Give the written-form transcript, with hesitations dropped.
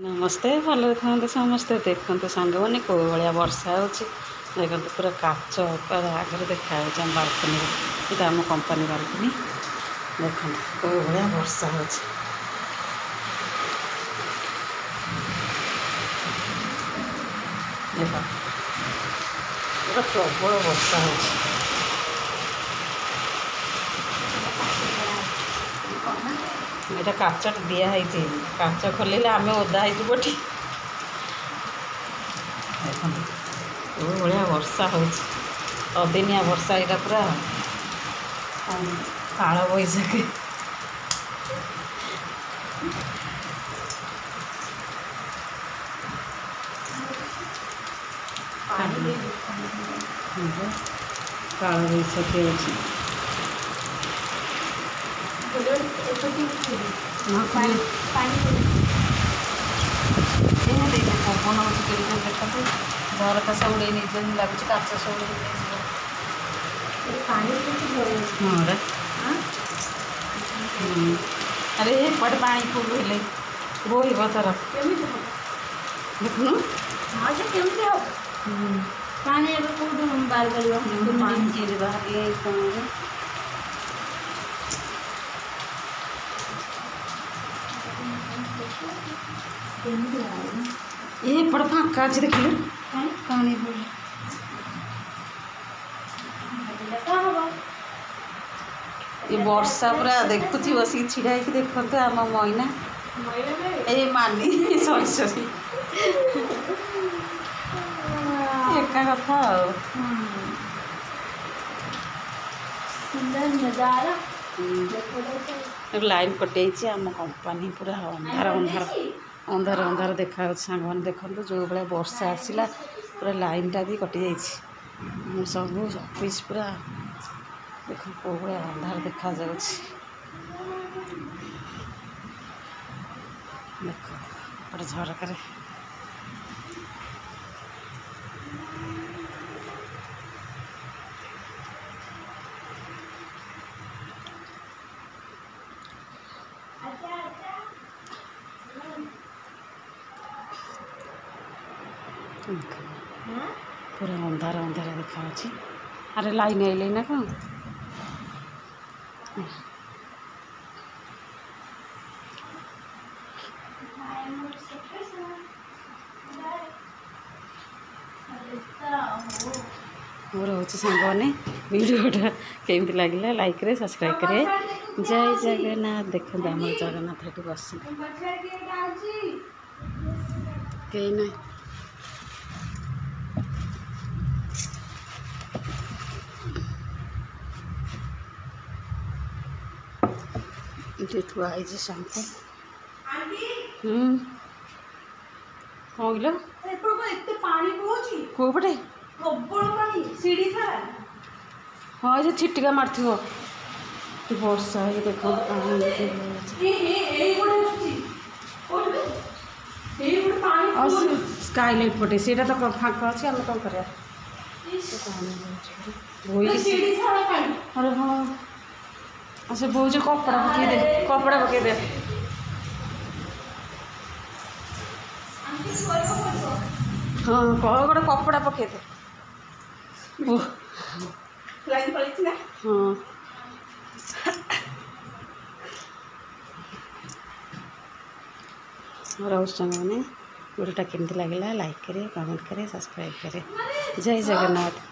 नमस्ते भल था समस्ते देखते सांग मैंने कौ भाया वर्षा हो देखते पूरा काच आगे देखा आम बालकनी ये आम कंपानी बालकनी देखते कौ भाया वर्षा हो प्रबल वर्षा हो यहाँ काच दिखाई काच खोल आम ओदा होठी देखो भाया वर्षा हो अदिनिया वर्षा यहाँ पूरा काल बैशाखी काल बैशाखी अच्छी पवन हो देखते झरका सब उड़े निज लगुच काच सब अरे पटे पानी फुल हेले रोह तर देखुन पानी बाहर ये बड़ फाँका अच्छे देख पानी ये वर्षा पूरा देखुची बस छिड़ा देखते आम मैना ये मानी सरी सरी एका कथा लाइन कटे आम कंपानी पूरा अंधार अंधार अंधार अंधार देखा सांग मैंने देखते जो भाया वर्षा आसला पूरा लाइन टा भी कटि जाइए सब ऑफिस पूरा देख कौ भाया अंधार देखा देख झरकार पूरा अंधार अंधार देखा अरे लाइन आइल ना कौन मोर हूँ सांग मैंने वीडियोटा केमती लगे लाइक करे सब्सक्राइब करे जय जगन्नाथ देखते आम जगन्नाथ ये बस कहीं ना ये थुआई शैम्पू कौन कौ पटे हाँ ये छिटिका मार वर्षा ये देख स्काईलाइट पटे से तो फाँका अच्छे आम कौन कर अरे हाँ से बोझ कपड़ा पकई दे हाँ कह गोटे कपड़ा पकई दे हाँ रोज मैंने वीडियोटा केमती लगे लाइक करे कमेंट करे सब्सक्राइब करे जय जगन्नाथ।